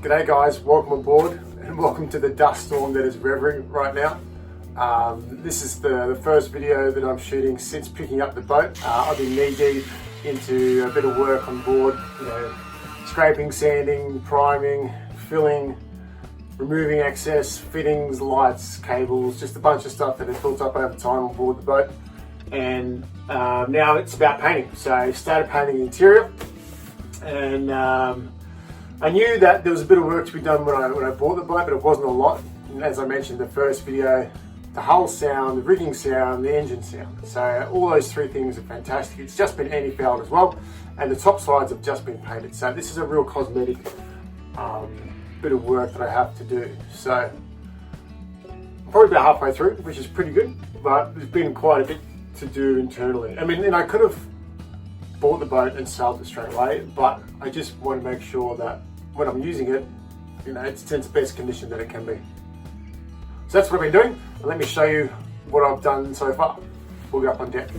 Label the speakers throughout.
Speaker 1: G'day guys, welcome aboard and welcome to the dust storm that is revving right now. This is the first video that I'm shooting since picking up the boat. I've been knee deep into a bit of work on board, scraping, sanding, priming, filling, removing excess fittings, lights, cables, just a bunch of stuff that has built up over time on board the boat. And now it's about painting. So I started painting the interior, and I knew that there was a bit of work to be done when I bought the boat, but it wasn't a lot. And as I mentioned in the first video, the hull sound, the rigging sound, the engine sound. So all those three things are fantastic. It's just been anti-fouled as well, and the top sides have just been painted. So this is a real cosmetic bit of work that I have to do. So I'm probably about halfway through, which is pretty good, but there's been quite a bit to do internally. I mean, and I could have bought the boat and sold it straight away, but I just want to make sure that when I'm using it, it's in its best condition that it can be. So that's what I've been doing, and let me show you what I've done so far. We'll go up on deck.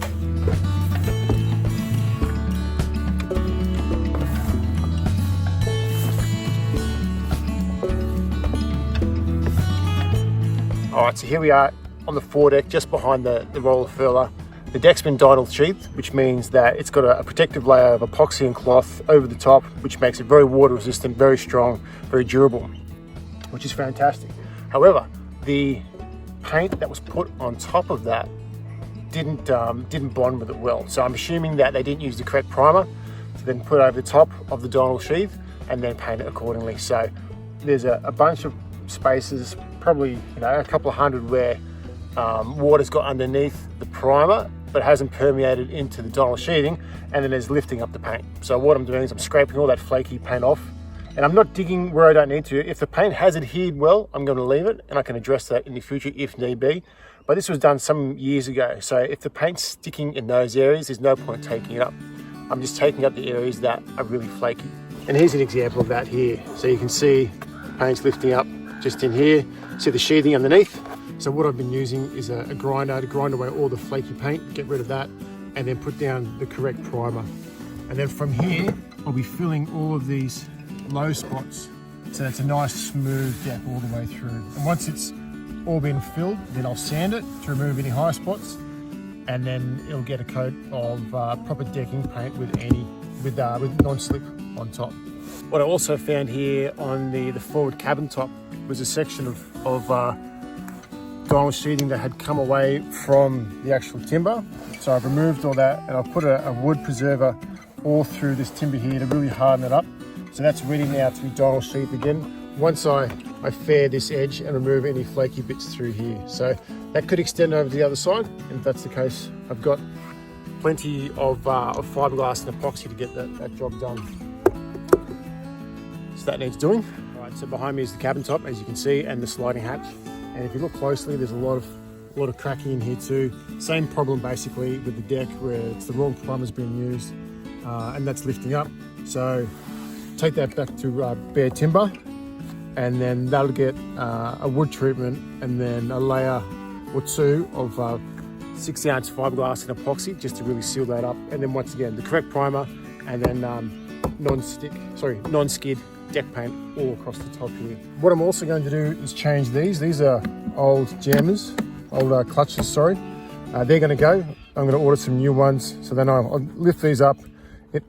Speaker 1: Alright, so here we are on the foredeck, just behind the roller furler. The deck's been didal sheathed, which means that it's got a protective layer of epoxy and cloth over the top, which makes it very water resistant, very strong, very durable, which is fantastic. However, the paint that was put on top of that didn't bond with it well. So I'm assuming that they didn't use the correct primer to then put over the top of the didal sheath and then paint it accordingly. So there's a bunch of spaces, probably a couple of hundred, where water's got underneath the primer but hasn't permeated into the didal sheathing, and then there's lifting up the paint. So what I'm doing is I'm scraping all that flaky paint off, and I'm not digging where I don't need to. If the paint has adhered well, I'm going to leave it, and I can address that in the future if need be. But this was done some years ago, so if the paint's sticking in those areas, there's no point taking it up. I'm just taking up the areas that are really flaky. And here's an example of that here. So you can see paint's lifting up just in here. See the sheathing underneath? So what I've been using is a grinder to grind away all the flaky paint, get rid of that, and then put down the correct primer. And then from here, I'll be filling all of these low spots, so it's a nice smooth deck all the way through. And once it's all been filled, then I'll sand it to remove any high spots, and then it'll get a coat of proper decking paint with non-slip on top. What I also found here on the forward cabin top was a section of didal sheathing that had come away from the actual timber. So I've removed all that, and I've put a wood preserver all through this timber here to really harden it up. So that's ready now to be didal sheathed again once I fair this edge and remove any flaky bits through here. So that could extend over to the other side, and if that's the case, I've got plenty of fiberglass and epoxy to get that job done. So that needs doing. All right, so behind me is the cabin top, as you can see, and the sliding hatch. And if you look closely, there's a lot of cracking in here too. Same problem basically with the deck, where it's the wrong primer's being used, and that's lifting up. So take that back to bare timber, and then that'll get a wood treatment, and then a layer or two of 6-ounce fiberglass and epoxy just to really seal that up. And then once again, the correct primer, and then non-skid deck paint all across the top here. What I'm also going to do is change these. These are old jammers, old clutches, sorry. They're going to go. I'm going to order some new ones. So then I'll lift these up,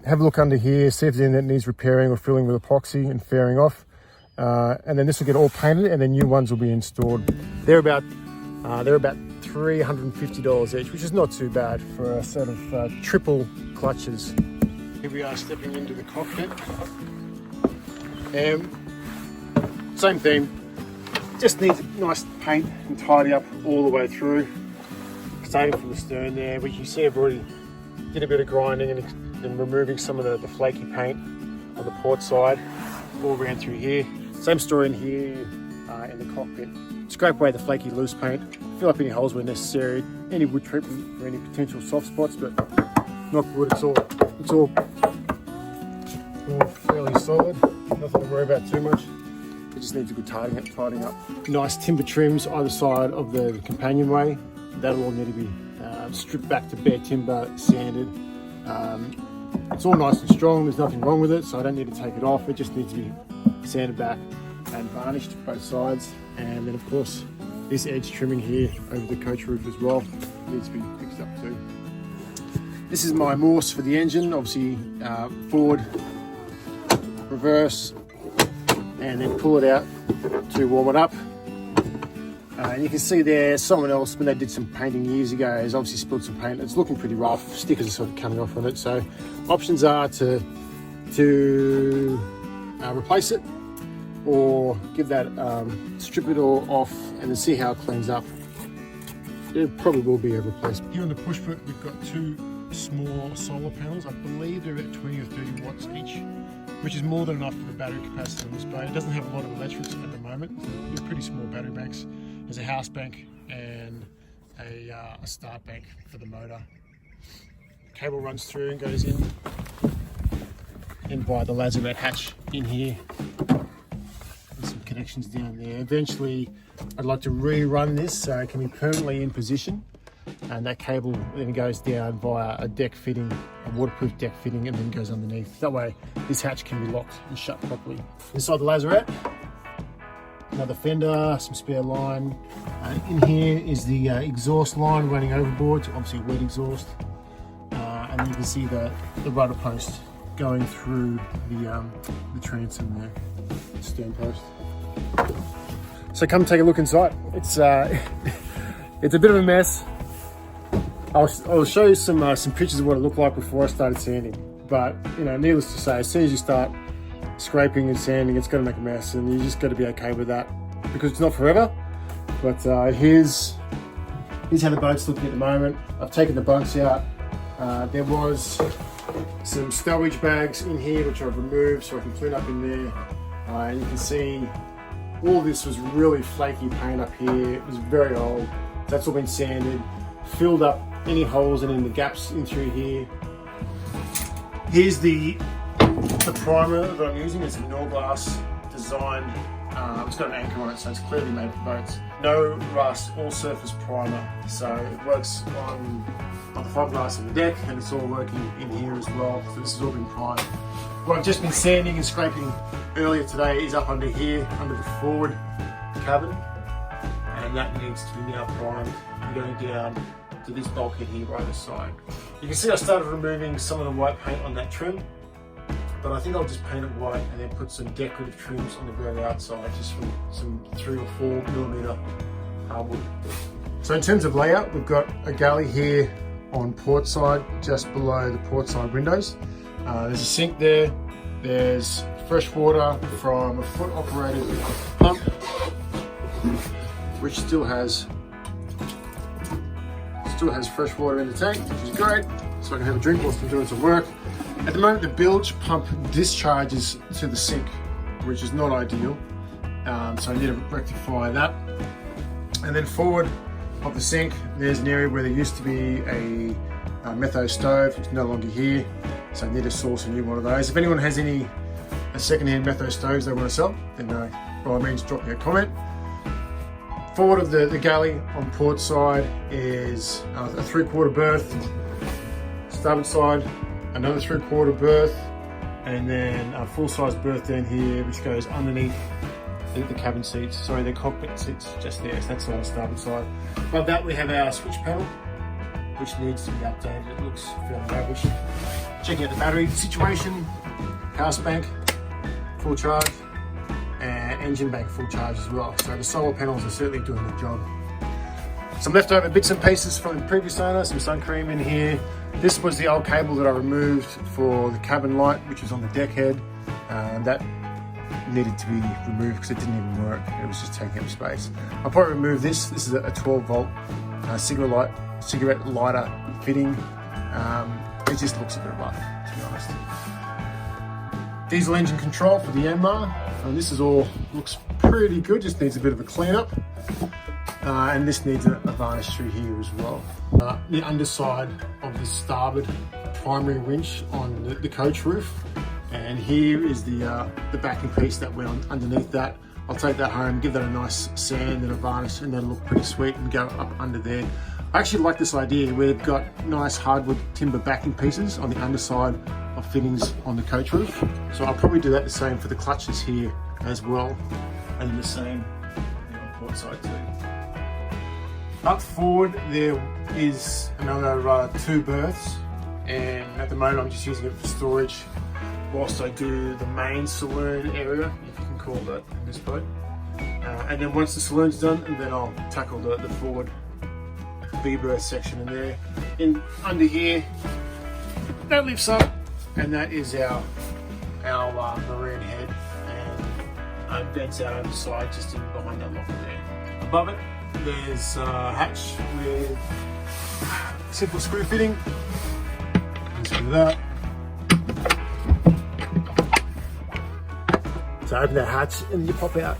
Speaker 1: have a look under here, see if there's anything that needs repairing or filling with epoxy and fairing off. And then this will get all painted, and then new ones will be installed. They're about $350 each, which is not too bad for a set of triple clutches. Here we are stepping into the cockpit. Same theme, just needs nice paint and tidy up all the way through, starting from the stern there, which you see I've already did a bit of grinding and removing some of the flaky paint on the port side, all around through here. Same story in here in the cockpit. Scrape away the flaky loose paint, fill up any holes where necessary, any wood treatment for any potential soft spots, but knock wood, it's all fairly solid. Nothing to worry about too much. It just needs a good tidying up. Nice timber trims either side of the companionway. That'll all need to be stripped back to bare timber, sanded. It's all nice and strong. There's nothing wrong with it, so I don't need to take it off. It just needs to be sanded back and varnished both sides. And then of course this edge trimming here over the coach roof as well needs to be fixed up too. This is my Mast for the engine, obviously forward, reverse, and then pull it out to warm it up. And you can see there, someone else, when they did some painting years ago, has obviously spilled some paint. It's looking pretty rough, stickers are sort of coming off on it. So options are to replace it, or give that, strip it all off and then see how it cleans up. It probably will be a replacement. Here on the push foot, we've got two small solar panels. I believe they're at 20 or 30 watts each, which is more than enough for the battery capacity on this boat. It doesn't have a lot of electrics at the moment. They're pretty small battery banks. There's a house bank and a start bank for the motor. Cable runs through and goes in via the lazarette hatch in here. There's some connections down there. Eventually, I'd like to rerun this so it can be permanently in position. And that cable then goes down via a deck fitting, a waterproof deck fitting, and then goes underneath. That way, this hatch can be locked and shut properly. Inside the lazarette, another fender, some spare line. In here is the exhaust line running overboard, obviously wet exhaust. And then you can see the rudder post going through the transom there, the stern post. So come take a look inside. It's it's a bit of a mess. I'll show you some pictures of what it looked like before I started sanding. But you know, needless to say, as soon as you start scraping and sanding, it's going to make a mess, and you just got to be okay with that because it's not forever. But here's how the boat's looking at the moment. I've taken the bunks out. There was some stowage bags in here which I've removed so I can clean up in there. And you can see all this was really flaky paint up here. It was very old. That's all been sanded, filled up any holes and in the gaps in through here. Here's the primer that I'm using. It's a Norglass designed. It's got an anchor on it, so it's clearly made for boats. No rust, all surface primer. So it works on the fiberglass of the deck, and it's all working in here as well. So this has all been primed. What I've just been sanding and scraping earlier today is up under here, under the forward cabin, and that needs to be now primed and going down to this bulkhead here right this side. You can see I started removing some of the white paint on that trim, but I think I'll just paint it white and then put some decorative trims on the very outside, just from some 3 or 4 millimeter hardwood. So in terms of layout, we've got a galley here on port side, just below the port side windows. There's a sink there. There's fresh water from a foot operated pump, which still has fresh water in the tank, which is great, so I can have a drink whilst I'm doing some work. At the moment, the bilge pump discharges to the sink, which is not ideal, so I need to rectify that. And then forward of the sink, there's an area where there used to be a metho stove. It's no longer here, so I need to source a new one of those. If anyone has any second-hand metho stoves they want to sell, then by all means drop me a comment. Forward of the galley on port side is a 3/4 berth. Starboard side, another 3/4 berth, and then a full-size berth down here, which goes underneath the cabin seats. Sorry, the cockpit seats just there. So that's on the starboard side. Above that, we have our switch panel, which needs to be updated. It looks fairly rubbish. Checking out the battery situation, house bank, full charge, and engine bank full charge as well. So the solar panels are certainly doing the job. Some leftover bits and pieces from the previous owner, some sun cream in here. This was the old cable that I removed for the cabin light, which was on the deck head. That needed to be removed because it didn't even work. It was just taking up space. I'll probably remove this. This is a 12 volt cigarette lighter fitting. It just looks a bit rough, to be honest. Diesel engine control for the Yanmar. And this is all looks pretty good, just needs a bit of a cleanup. And this needs a varnish through here as well. The underside of the starboard primary winch on the coach roof. And here is the backing piece that went on underneath that. I'll take that home, give that a nice sand and a varnish, and that'll look pretty sweet and go up under there. I actually like this idea where they've got nice hardwood timber backing pieces on the underside of fittings on the coach roof. So I'll probably do that the same for the clutches here as well, and then the same on port side too. Up forward there is another 2 berths, and at the moment I'm just using it for storage whilst I do the main saloon area, if you can call that, in this boat. And then once the saloon's done, and then I'll tackle the forward V-berth section in there. In under here, that lifts up, and that is our marine head, and vents out on the side just in behind that locker there. Above it, there's a hatch with simple screw fitting. Let's do that. So open that hatch and you pop out,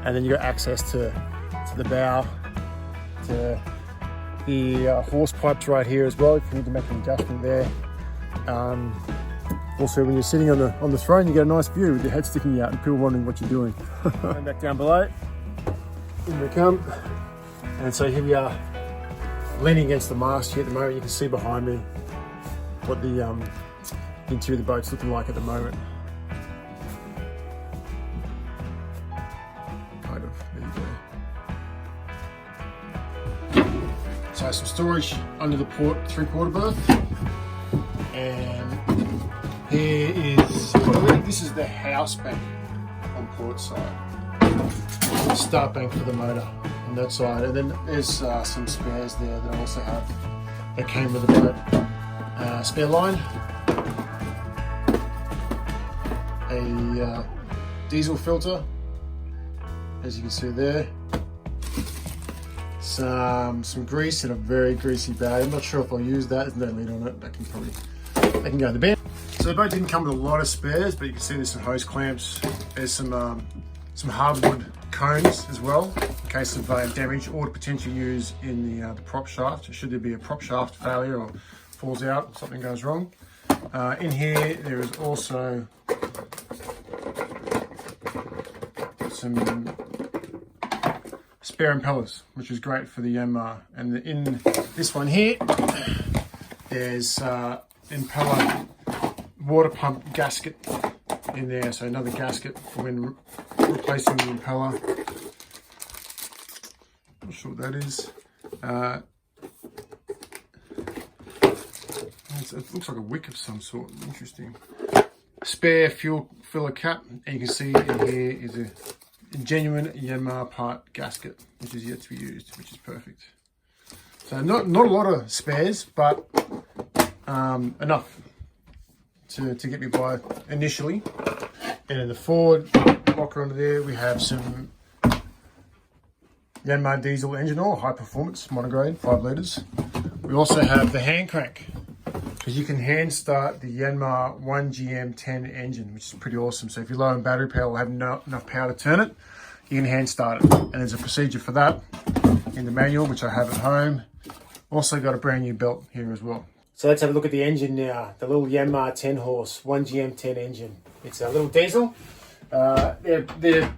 Speaker 1: and then you got access to the bow, to the hose pipes right here as well if you need to make an adjustment there. Also, when you're sitting on the throne, you get a nice view with your head sticking out and people wondering what you're doing. And back down below, in we come, and so here we are, leaning against the mast here at the moment. You can see behind me what the interior of the boat's looking like at the moment. Kind of, there you go. So some storage under the port 3/4 berth, and here is, this is the house bank on port side, start bank for the motor on that side, and then there's some spares there that I also have that came with the boat. Spare line, a diesel filter, as you can see there, some grease in a very greasy bag. I'm not sure if I'll use that. There's no lid on it. That can go in the bin. So the boat didn't come with a lot of spares, but you can see there's some hose clamps. There's some hardwood cones as well, in case of damage or to potentially use in the prop shaft. Should there be a prop shaft failure or falls out, something goes wrong. In here, there is also some spare impellers, which is great for the Yanmar. And in this one here, there's impeller water pump gasket in there, so another gasket for when replacing the impeller. Not sure what that is. It looks like a wick of some sort. Interesting. Spare fuel filler cap, and you can see in here is a genuine Yanmar part gasket, which is yet to be used, which is perfect. So not a lot of spares, but enough to get me by initially. And in the forward locker under there, we have some Yanmar diesel engine oil, high performance, monograde, 5 litres. We also have the hand crank, because you can hand start the Yanmar 1GM10 engine, which is pretty awesome. So if you're low on battery power or have enough power to turn it, you can hand start it. And there's a procedure for that in the manual, which I have at home. Also got a brand new belt here as well. So let's have a look at the engine now. The little Yanmar 10 horse 1GM10 engine. It's a little diesel. They're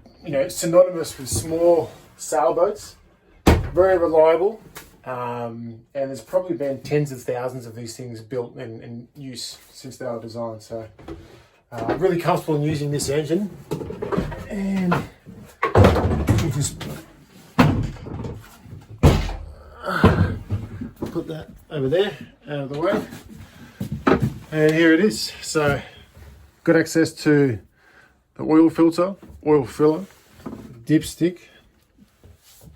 Speaker 1: synonymous with small sailboats. Very reliable. And there's probably been tens of thousands of these things built and in use since they were designed. So really comfortable in using this engine. And we just put that over there, out of the way. And here it is. So got access to the oil filter, oil filler, dipstick,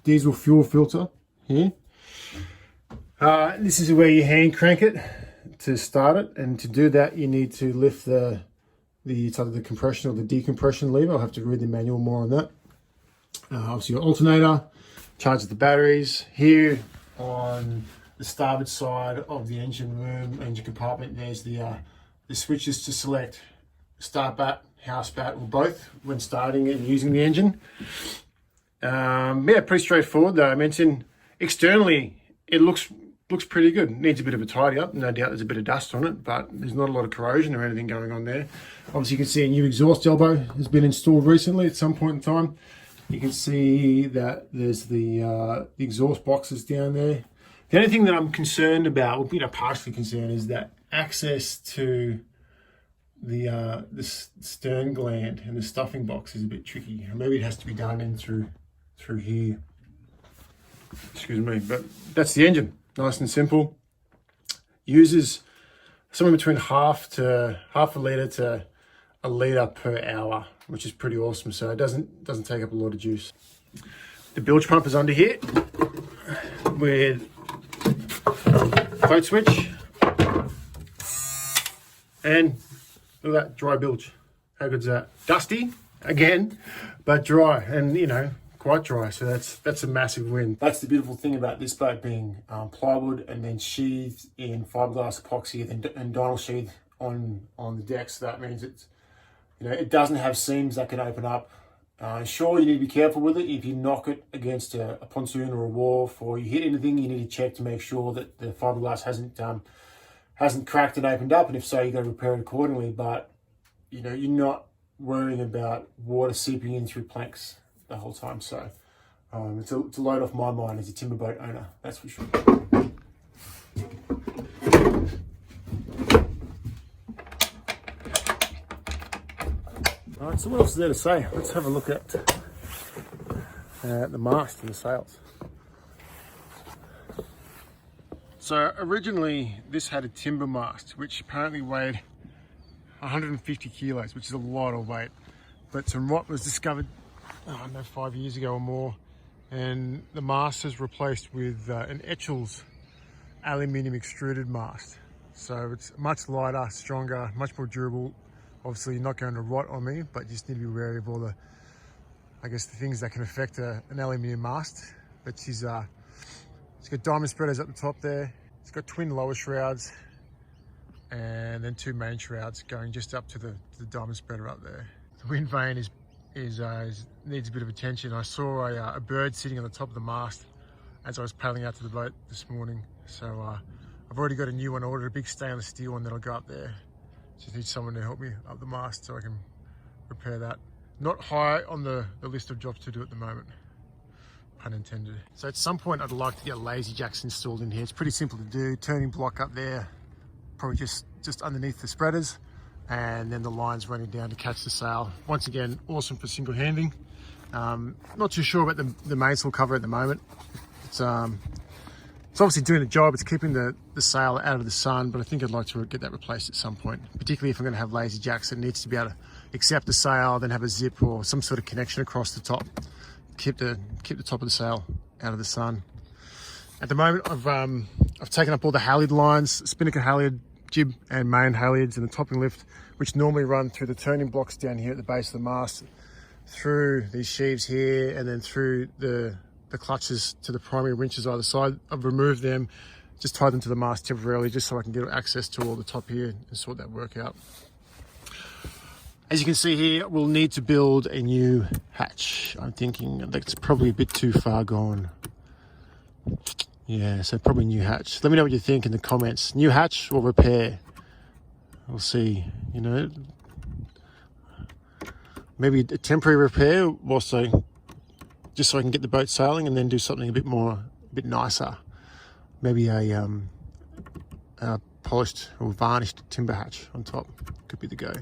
Speaker 1: diesel fuel filter here. This is where you hand crank it to start it, and to do that you need to lift it's either the compression or the decompression lever. I'll have to read the manual more on that. Obviously your alternator, charges the batteries. Here on the starboard side of the engine room, engine compartment, there's the switches to select start bat, house bat, or both when starting and using the engine. Yeah, pretty straightforward though. I mentioned externally it looks pretty good. Needs a bit of a tidy up. No doubt there's a bit of dust on it, but there's not a lot of corrosion or anything going on there. Obviously you can see a new exhaust elbow has been installed recently at some point in time. You can see that there's the exhaust boxes down there. The only thing that I'm concerned about, partially concerned, is that access to this stern gland and the stuffing box is a bit tricky. Maybe it has to be done in through here. Excuse me, but that's the engine. Nice and simple. Uses somewhere between half a litre to a litre per hour, which is pretty awesome. So it doesn't take up a lot of juice. The bilge pump is under here with float switch, and look at that dry bilge. How good's that? Dusty again, but dry, and you know, quite dry. So that's a massive win. That's the beautiful thing about this boat being plywood and then sheathed in fiberglass epoxy and dial sheath on the deck. So that means it's, you know, it doesn't have seams that can open up. Sure, you need to be careful with it. If you knock it against a pontoon or a wharf, or you hit anything, you need to check to make sure that the fiberglass hasn't cracked and opened up. And if so, you got to repair it accordingly. But you know, you're not worrying about water seeping in through planks the whole time. So it's a load off my mind as a timber boat owner, that's for sure. All right, so what else is there to say? Let's have a look at the mast and the sails. So originally this had a timber mast, which apparently weighed 150 kilos, which is a lot of weight. But some rot was discovered, I don't know, 5 years ago or more, and the mast is replaced with an Etchells aluminium extruded mast. So it's much lighter, stronger, much more durable. Obviously you're not going to rot on me, but you just need to be wary of all the, I guess, the things that can affect an aluminium mast. But it's got diamond spreaders at the top there. It's got twin lower shrouds, and then two main shrouds going just up to the diamond spreader up there. The wind vane needs a bit of attention. I saw a bird sitting on the top of the mast as I was paddling out to the boat this morning. So I've already got a new one ordered, a big stainless steel one that'll go up there. Just need someone to help me up the mast so I can repair that. Not high on the list of jobs to do at the moment, pun intended. So at some point I'd like to get lazy jacks installed in here. It's pretty simple to do. Turning block up there, probably just underneath the spreaders, and then the lines running down to catch the sail. Once again, awesome for single handing. Not too sure about the mainsail cover at the moment. It's obviously doing the job. It's keeping the sail out of the sun, but I think I'd like to get that replaced at some point, particularly if I'm going to have lazy jacks. It needs to be able to accept the sail, then have a zip or some sort of connection across the top. Keep the top of the sail out of the sun. At the moment, I've taken up all the halyard lines, spinnaker halyard, jib and main halyards, and the topping lift, which normally run through the turning blocks down here at the base of the mast, through these sheaves here, and then through the clutches to the primary winches either side. I've removed them, just tied them to the mast temporarily, just so I can get access to all the top here and sort that work out. As you can see here, we'll need to build a new hatch. I'm thinking that's probably a bit too far gone. Yeah, so probably new hatch. Let me know what you think in the comments. New hatch or repair? We'll see, you know. Maybe a temporary repair also, just so I can get the boat sailing, and then do something a bit nicer. Maybe a polished or varnished timber hatch on top could be the go.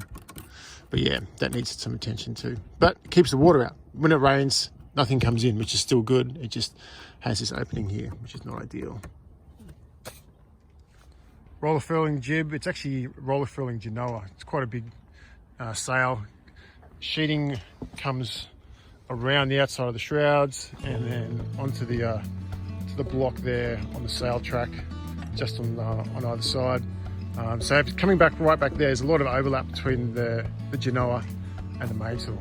Speaker 1: But yeah, that needs some attention too. But it keeps the water out. When it rains, nothing comes in, which is still good. It just has this opening here, which is not ideal. Roller furling jib. It's actually roller furling genoa. It's quite a big sail. Sheeting comes around the outside of the shrouds and then onto the block there on the sail track, just on either side. So coming back right back there, there's a lot of overlap between the genoa and the mainsail,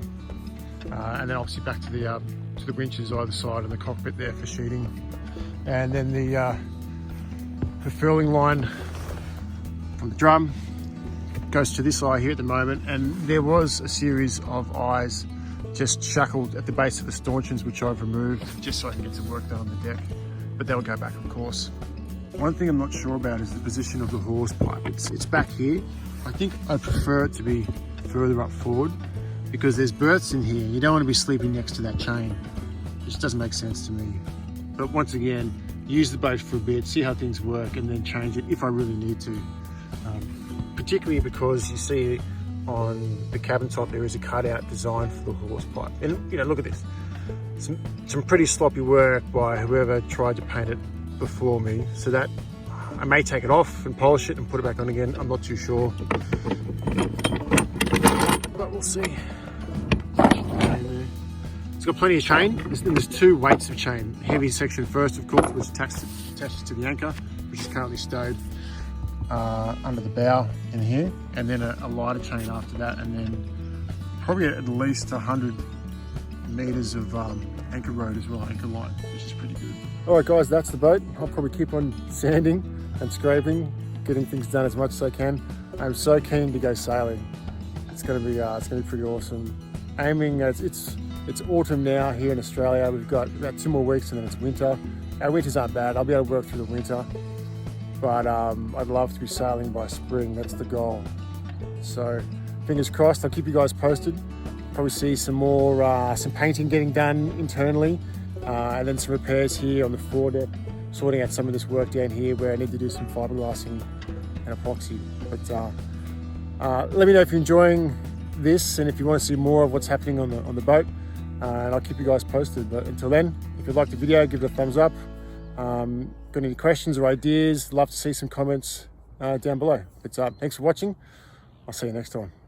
Speaker 1: and then obviously back to the winches either side and the cockpit there for sheeting, and then the furling line from the drum goes to this eye here at the moment. And there was a series of eyes just shackled at the base of the stanchions, which I've removed just so I can get some work done on the deck, but they'll go back, of course. One thing I'm not sure about is the position of the hawse pipe. It's back here. I think I prefer it to be further up forward because there's berths in here. You don't want to be sleeping next to that chain, which doesn't make sense to me. But once again, use the boat for a bit, see how things work, and then change it if I really need to. Particularly because you see on the cabin top there is a cutout designed for the hose pipe. And you know, look at this. Some pretty sloppy work by whoever tried to paint it before me. So that I may take it off and polish it and put it back on again. I'm not too sure, but we'll see. It's got plenty of chain. There's two weights of chain. The heavy section first, of course, was attaches to the anchor, which is currently stowed under the bow in here, and then a lighter chain after that, and then probably at least 100 meters of anchor road as well, anchor line, which is pretty good. All right, guys, that's the boat. I'll probably keep on sanding and scraping, getting things done as much as I can. I'm so keen to go sailing. It's gonna be pretty awesome. Aiming at it's autumn now here in Australia. We've got about 2 more weeks and then it's winter. Our winters aren't bad. I'll be able to work through the winter, but I'd love to be sailing by spring. That's the goal. So fingers crossed. I'll keep you guys posted. Probably see some more, some painting getting done internally, and then some repairs here on the foredeck, sorting out some of this work down here where I need to do some fiberglassing and epoxy. But let me know if you're enjoying this and if you want to see more of what's happening on the boat, and I'll keep you guys posted. But until then, if you liked the video, give it a thumbs up. Got any questions or ideas? Love to see some comments down below. But thanks for watching. I'll see you next time.